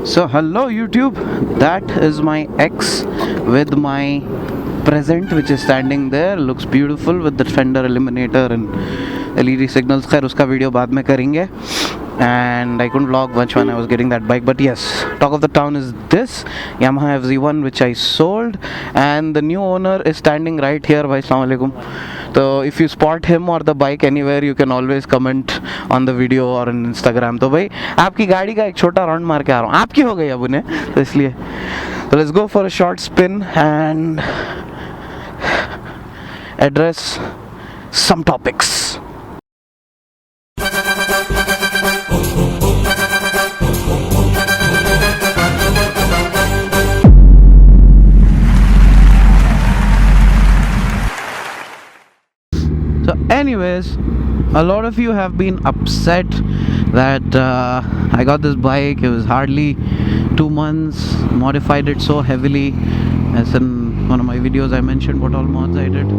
So hello YouTube, that is my ex with my present which is standing there. Looks beautiful with the fender eliminator and LED signals. खैर उसका video बाद में करेंगे. And I couldn't vlog much when I was getting that bike, but yes, talk of the town is this Yamaha FZ1 which I sold, and the new owner is standing right here. Bhai, assalamu alaikum. So if you spot him or the bike anywhere, you can always comment on the video or on Instagram. तो भाई आपकी गाड़ी का एक छोटा round मार के आ रहा हूँ, आपकी हो गई अब उन्हें, तो इसलिए so let's go for a short spin and address some topics. So anyways, a lot of you have been upset that I got this bike. It was hardly 2 months, modified it so heavily. As in one of my videos I mentioned what all mods I did.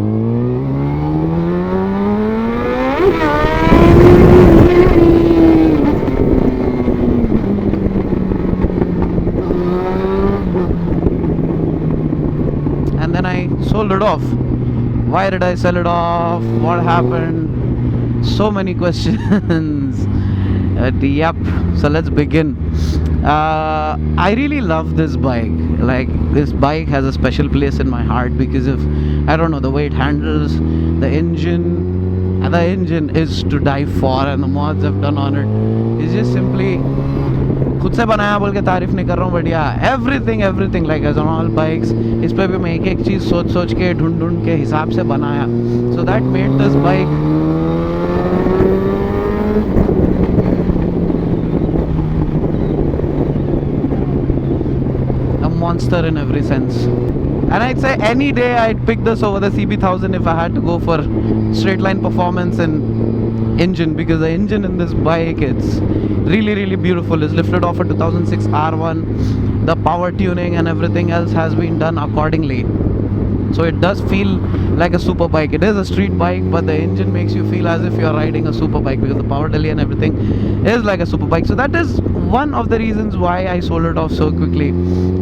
And then I sold it off. Why did I sell it off? What happened? So many questions. Yep. So let's begin. I really love this bike. Like, this bike has a special place in my heart because of, I don't know, the way it handles, the engine. And the engine is to die for, and the mods I've done on it is just simply खुद से बनाया बोल के तारीफ नहीं कर रहा हूँ, but yeah everything like as on all bikes. इस पे भी मैं एक चीज़ सोच के ढूंढ के हिसाब से बनाया. So that made this bike a monster in every sense. And I'd say any day I'd pick this over the CB1000 if I had to go for straight line performance and engine, because the engine in this bike, it's really beautiful. It's lifted off a 2006 R1. The power tuning and everything else has been done accordingly, so it does feel like a super bike. It is a street bike, but the engine makes you feel as if you're riding a super bike, because the power delay and everything is like a super bike. So that is one of the reasons why I sold it off so quickly,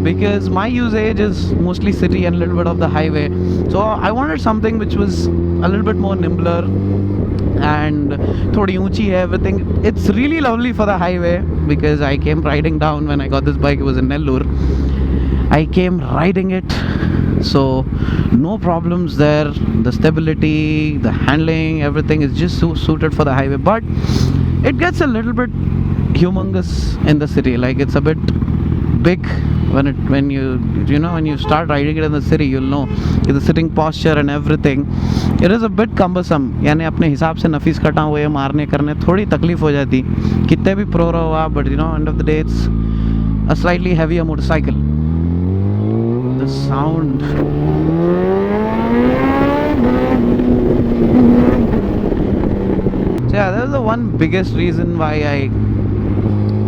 because my usage is mostly city and a little bit of the highway. So I wanted something which was a little bit more nimbler and thodi unchi hai, everything. It's really lovely for the highway, because I came riding down when I got this bike. It was in Nellore. I came riding it, so no problems there. The stability, the handling, everything is just so suited for the highway. But it gets a little bit humongous in the city. Like, it's a bit big when you start riding it in the city. You'll know the sitting posture and everything. It is a bit cumbersome. यानी अपने हिसाब से नफीस कटा हुए मारने करने थोड़ी तकलीफ हो जाती, कितने भी प्रो रहो आप. But end of the day, it's a slightly heavier motorcycle. The sound. So yeah, that's the one biggest reason why I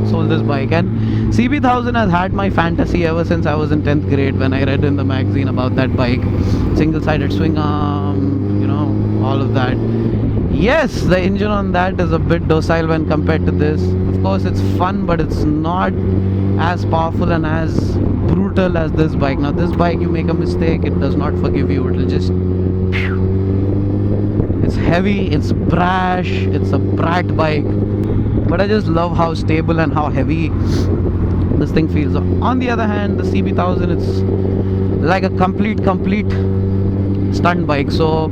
sold this bike. And CB1000 has had my fantasy ever since I was in 10th grade, when I read in the magazine about that bike. Single-sided swing arm, all of that. Yes, the engine on that is a bit docile when compared to this. Of course, it's fun, but it's not as powerful and as brutal as this bike. Now, this bike, you make a mistake, it does not forgive you. It'll just... It's heavy, it's brash, it's a brat bike. But I just love how stable and how heavy this thing feels. On the other hand, the CB1000, it's like a complete stunt bike. So,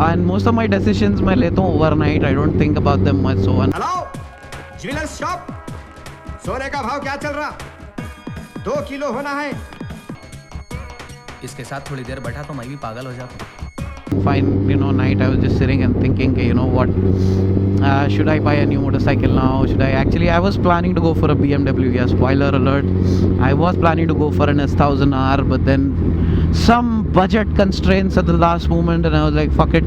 and most of my decisions मैं लेता हूँ overnight. I don't think about them much. So, hello, jewellers shop. सोने का भाव क्या चल रहा? 2 kilo होना है. इसके साथ थोड़ी देर बैठा तो मैं भी पागल हो जाता. Fine, night I was just sitting and thinking, what, should I buy a new motorcycle now? I was planning to go for a BMW. Yeah, spoiler alert, I was planning to go for an S1000R, but then some budget constraints at the last moment, and I was like, fuck it.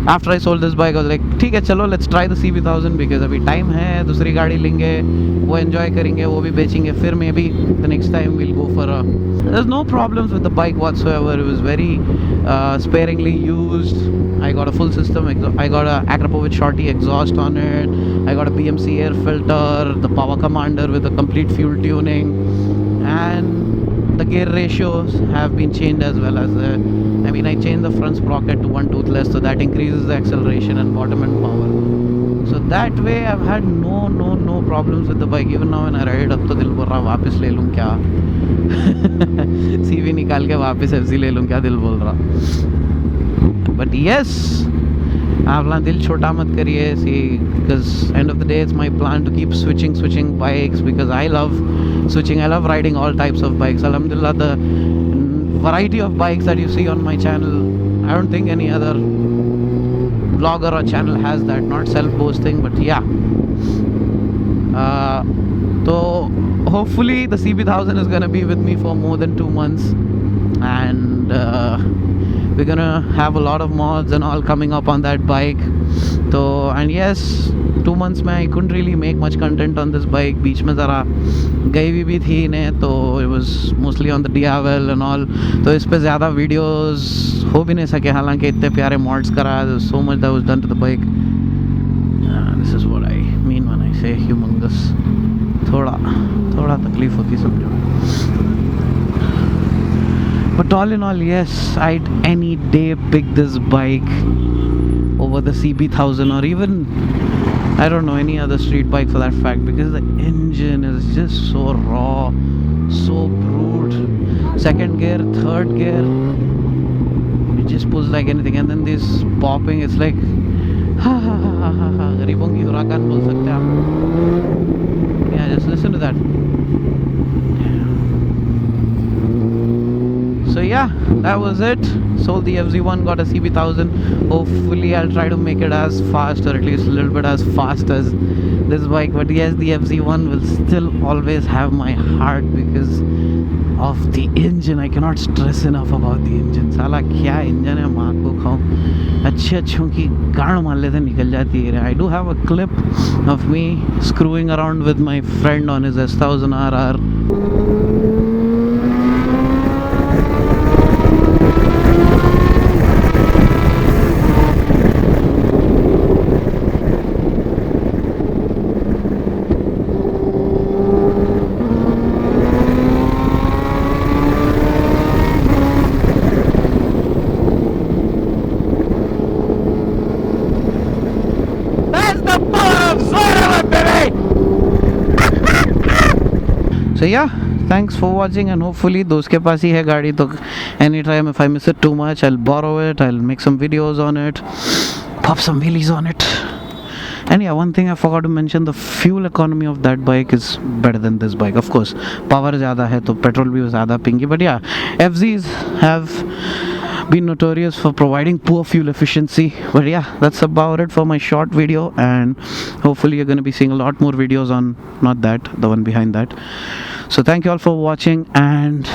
After I sold this bike, I was like, ठीक है चलो, let's try the CB1000 because अभी time है, दूसरी गाड़ी लेंगे, वो enjoy करेंगे, वो भी बेचेंगे, फिर maybe the next time we'll go for a. There's no problems with the bike whatsoever. It was very sparingly used. I got a full system. I got a Akrapovic Shorty exhaust on it. I got a BMC air filter, the power commander with a complete fuel tuning, and the gear ratios have been changed as well as the. I mean, I changed the front sprocket to one toothless, so that increases the acceleration and bottom end power. So that way, I've had no problems with the bike. Even now, when I ride it up, तो दिल बोल रहा वापस ले लूँ क्या? CV निकाल के वापस FZ ले लूँ क्या? दिल बोल रहा. But yes, आप अपना दिल छोटा मत करिए. See, because end of the day, it's my plan to keep switching bikes because I love switching. I love riding all types of bikes. Alhamdulillah, the variety of bikes that you see on my channel, I don't think any other vlogger or channel has that. Not self-boasting, but yeah. So hopefully the CB1000 is gonna be with me for more than 2 months, and we're gonna have a lot of mods and all coming up on that bike. So, and yes, 2 months में I couldn't really make much content on this bike. बीच में ज़रा गई भी थी ने, तो it was mostly on the DIY and all. तो इस पे ज़्यादा videos हो भी नहीं सके, हालांकि इतने प्यारे mods करा. There's so much that was done to the bike. This is what I mean when I say humongous. थोड़ा तकलीफ होती समझो. But all in all, yes, I'd any day pick this bike over the CB1000 or even, I don't know, any other street bike for that fact, because the engine is just so raw, so brute. Second gear, third gear, it just pulls like anything, and then this popping, it's like ha ha ha ha ha ha. गरीबों की Huracan बोल सकते हैं आप. Yeah, just listen to that. So yeah, that was it. Sold the FZ1, got a CB1000. Hopefully I'll try to make it as fast, or at least a little bit as fast as this bike. But yes, the FZ1 will still always have my heart because of the engine. I cannot stress enough about the engine. साला क्या engine है, माँ को खाऊं. अच्छों की गाड़ मार लेते निकल जाती है. I do have a clip of me screwing around with my friend on his S1000 RR. So yeah, thanks for watching, and hopefully those के पास ही है गाड़ी, तो anytime if I miss it too much, I'll borrow it, I'll make some videos on it, pop some wheelies on it. And yeah, one thing I forgot to mention, the fuel economy of that bike is better than this bike. Of course, power ज़्यादा है तो petrol भी ज़्यादा पिंगी, but yeah, FZs have been notorious for providing poor fuel efficiency. But yeah, that's about it for my short video, and hopefully you're going to be seeing a lot more videos on, not that, the one behind that. So thank you all for watching, and